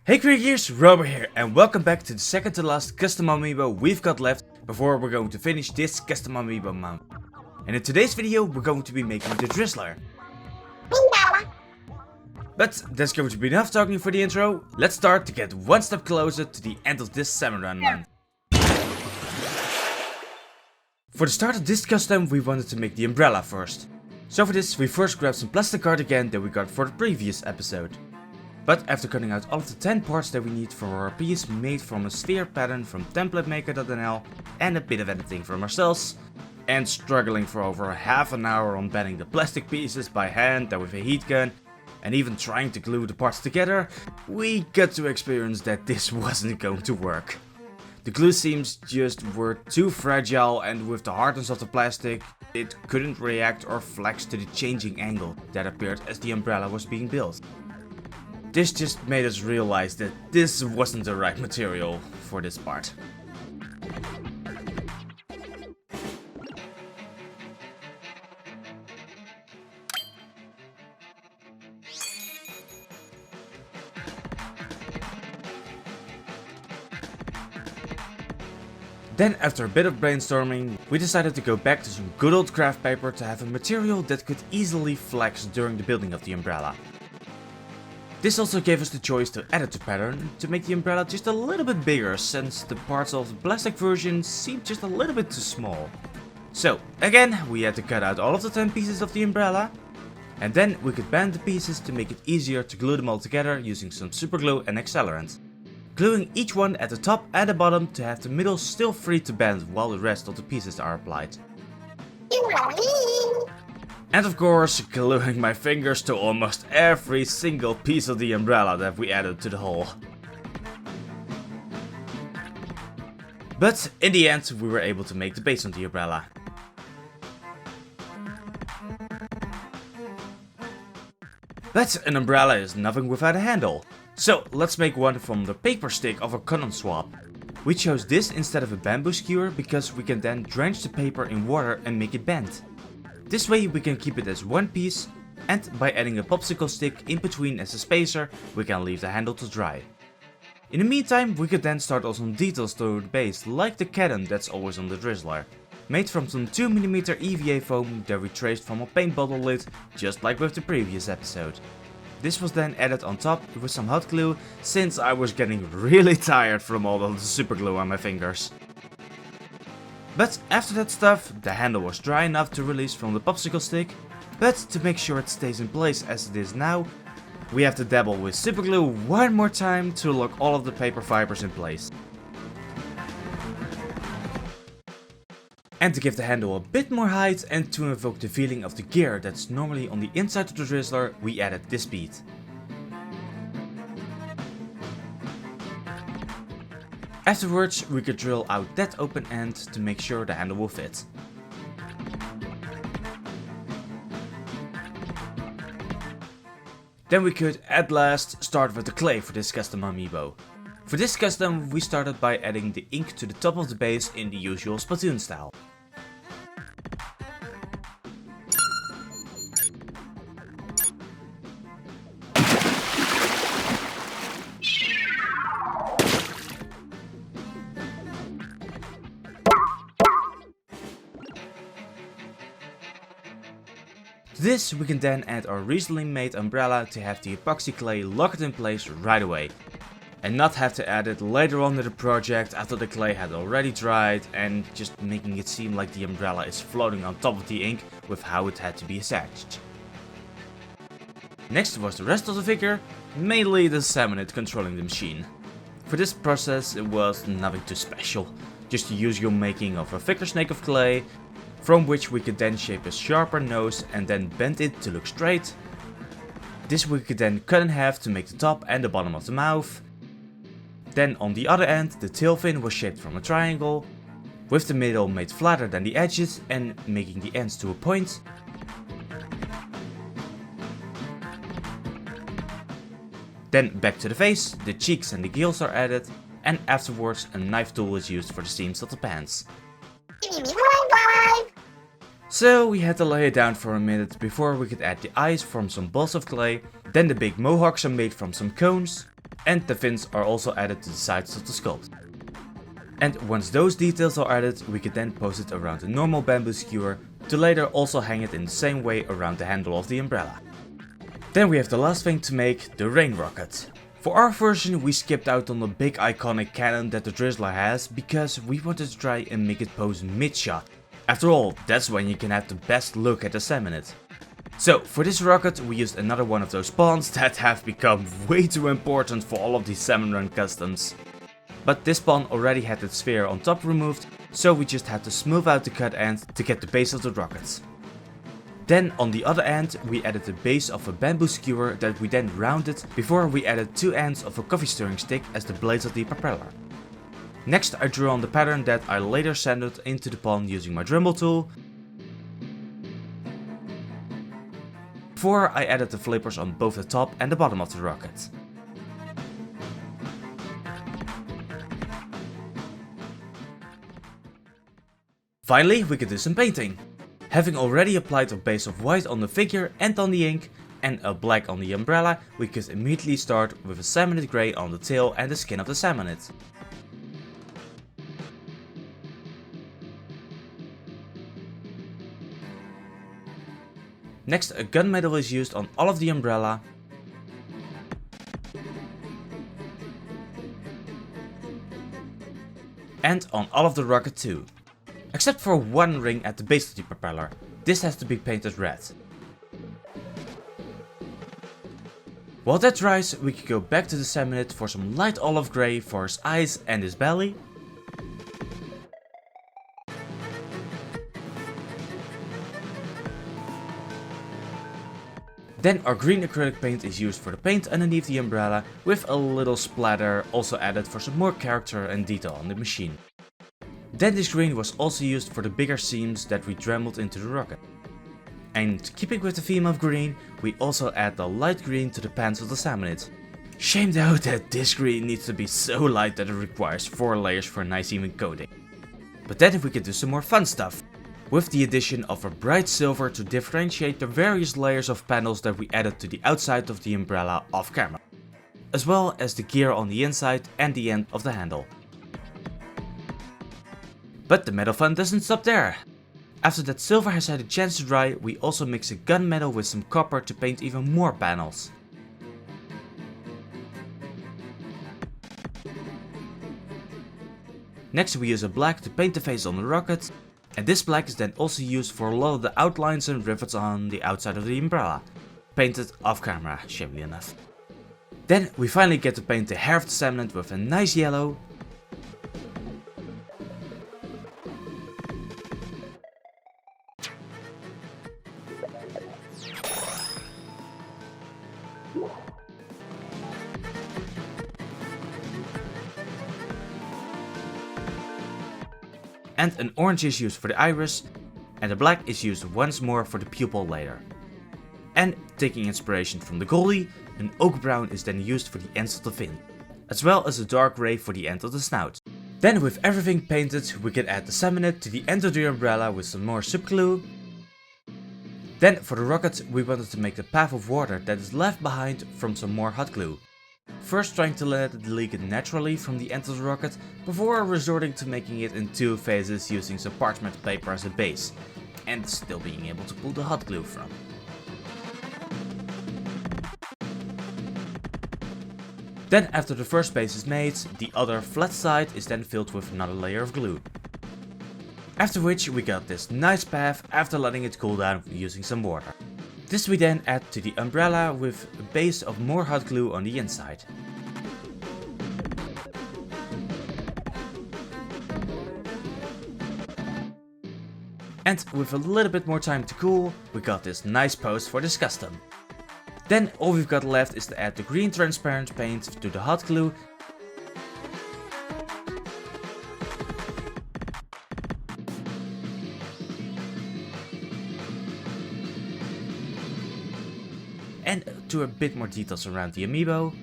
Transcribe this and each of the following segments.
Hey Creagears, Robert here and welcome back to the second to last custom amiibo we've got left before we're going to finish this custom amiibo month. And in today's video we're going to be making the Drizzler. But that's going to be enough talking for the intro. Let's start to get one step closer to the end of this Salmon Run month. For the start of this custom we wanted to make the umbrella first. So for this we first grabbed some plastic cardigan that we got for the previous episode. But after cutting out all of the 10 parts that we need for our piece made from a sphere pattern from templatemaker.nl and a bit of editing from ourselves, and struggling for over half an hour on bending the plastic pieces by hand and with a heat gun, and even trying to glue the parts together, we got to experience that this wasn't going to work. The glue seams just were too fragile, and with the hardness of the plastic, it couldn't react or flex to the changing angle that appeared as the umbrella was being built. This just made us realize that this wasn't the right material for this part. Then after a bit of brainstorming, we decided to go back to some good old craft paper to have a material that could easily flex during the building of the umbrella. This also gave us the choice to edit the pattern to make the umbrella just a little bit bigger, since the parts of the plastic version seemed just a little bit too small. So again, we had to cut out all of the 10 pieces of the umbrella, and then we could bend the pieces to make it easier to glue them all together using some super glue and accelerant. Gluing each one at the top and the bottom to have the middle still free to bend while the rest of the pieces are applied. And of course, gluing my fingers to almost every single piece of the umbrella that we added to the hole. But in the end, we were able to make the base on the umbrella. But an umbrella is nothing without a handle. So let's make one from the paper stick of a cotton swab. We chose this instead of a bamboo skewer because we can then drench the paper in water and make it bend. This way we can keep it as one piece, and by adding a popsicle stick in between as a spacer, we can leave the handle to dry. In the meantime, we could then start on some details to the base, like the cannon that's always on the Drizzler. Made from some 2mm EVA foam that we traced from a paint bottle lid, just like with the previous episode. This was then added on top with some hot glue, since I was getting really tired from all of the super glue on my fingers. But after that stuff, the handle was dry enough to release from the popsicle stick, but to make sure it stays in place as it is now, we have to dabble with super glue one more time to lock all of the paper fibers in place. And to give the handle a bit more height and to invoke the feeling of the gear that's normally on the inside of the Drizzler, we added this bead. Afterwards, we could drill out that open end to make sure the handle will fit. Then we could at last start with the clay for this custom amiibo. For this custom, we started by adding the ink to the top of the base in the usual Splatoon style. To this we can then add our recently made umbrella to have the epoxy clay lock it in place right away. And not have to add it later on in the project after the clay had already dried, and just making it seem like the umbrella is floating on top of the ink with how it had to be attached. Next was the rest of the figure, mainly the salmonid controlling the machine. For this process it was nothing too special, just the usual making of a thicker snake of clay, from which we could then shape a sharper nose and then bend it to look straight. This we could then cut in half to make the top and the bottom of the mouth. Then on the other end the tail fin was shaped from a triangle, with the middle made flatter than the edges and making the ends to a point. Then back to the face, the cheeks and the gills are added, and afterwards a knife tool is used for the seams of the pants. So we had to lay it down for a minute before we could add the eyes from some balls of clay, then the big mohawks are made from some cones, and the fins are also added to the sides of the sculpt. And once those details are added, we can then pose it around a normal bamboo skewer to later also hang it in the same way around the handle of the umbrella. Then we have the last thing to make, the rain rocket. For our version we skipped out on the big iconic cannon that the Drizzler has because we wanted to try and make it pose mid-shot. After all, that's when you can have the best look at the salmon. So for this rocket we used another one of those spawns that have become way too important for all of these salmon run customs. But this spawn already had its sphere on top removed, so we just had to smooth out the cut end to get the base of the rocket. Then on the other end we added the base of a bamboo skewer that we then rounded before we added 2 ends of a coffee stirring stick as the blades of the propeller. Next I drew on the pattern that I later sanded into the pond using my Dremel tool. Before I added the flippers on both the top and the bottom of the rocket. Finally we could do some painting. Having already applied a base of white on the figure and on the ink, and a black on the umbrella, we could immediately start with a salmonid grey on the tail and the skin of the salmonid. Next, a gunmetal is used on all of the umbrella. And on all of the rocket too. Except for one ring at the base of the propeller. This has to be painted red. While that dries, we can go back to the salmonid for some light olive grey for his eyes and his belly. Then our green acrylic paint is used for the paint underneath the umbrella, with a little splatter also added for some more character and detail on the machine. Then this green was also used for the bigger seams that we dremeled into the rocket. And keeping with the theme of green, we also add the light green to the pants of the salmonid. Shame though that this green needs to be so light that it requires 4 layers for a nice even coating. But then we can do some more fun stuff. With the addition of a bright silver to differentiate the various layers of panels that we added to the outside of the umbrella off camera. As well as the gear on the inside and the end of the handle. But the metal fun doesn't stop there. After that silver has had a chance to dry, we also mix a gunmetal with some copper to paint even more panels. Next we use a black to paint the face on the rocket, and this black is then also used for a lot of the outlines and rivets on the outside of the umbrella, painted off camera, shamefully enough. Then we finally get to paint the hair of the salmonid with a nice yellow. And an orange is used for the iris, and the black is used once more for the pupil later. And taking inspiration from the Goldie, an oak brown is then used for the ends of the fin, as well as a dark grey for the end of the snout. Then with everything painted, we can add the salmonid to the end of the umbrella with some more subglue. Then for the rocket, we wanted to make the path of water that is left behind from some more hot glue. First trying to let it leak naturally from the end of the rocket, before resorting to making it in 2 phases using some parchment paper as a base, and still being able to pull the hot glue from. Then after the first base is made, the other flat side is then filled with another layer of glue. After which we got this nice path after letting it cool down using some water. This we then add to the umbrella with a base of more hot glue on the inside. And with a little bit more time to cool, we got this nice pose for this custom. Then all we've got left is to add the green transparent paint to the hot glue. And to a bit more details around the amiibo.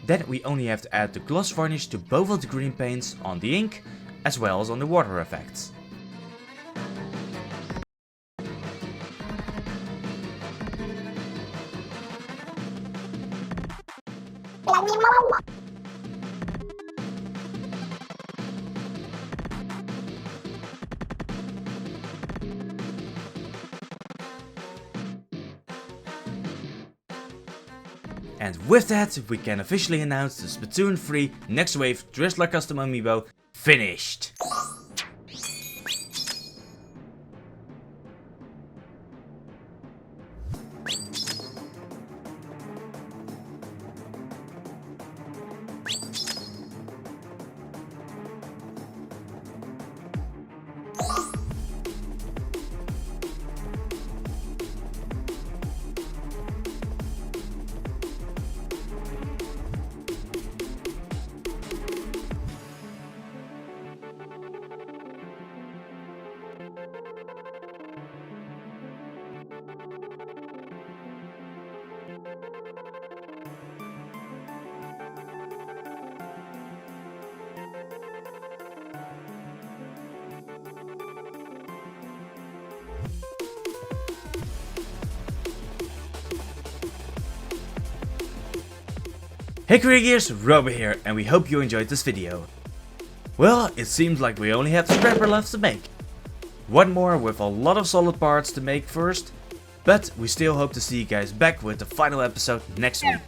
Then we only have to add the gloss varnish to both of the green paints on the ink, as well as on the water effects. And with that, we can officially announce the Splatoon 3 Next Wave Drizzler Custom Amiibo finished. Hey Creagears, Robo here, and we hope you enjoyed this video. Well, it seems like we only have the scrapper left to make. One more with a lot of solid parts to make first, but we still hope to see you guys back with the final episode next week.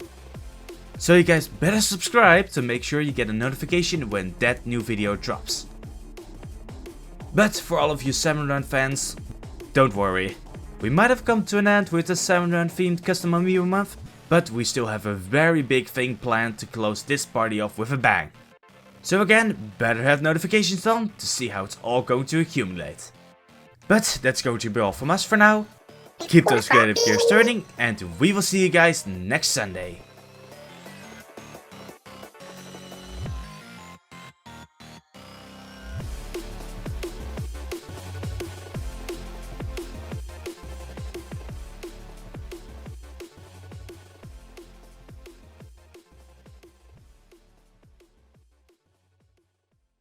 So you guys better subscribe to make sure you get a notification when that new video drops. But for all of you Salmon Run fans, don't worry. We might have come to an end with the Salmon Run themed Custom Amiibo Month, but we still have a very big thing planned to close this party off with a bang. So again, better have notifications on to see how it's all going to accumulate. But that's going to be all from us for now. Keep those creative gears turning, and we will see you guys next Sunday.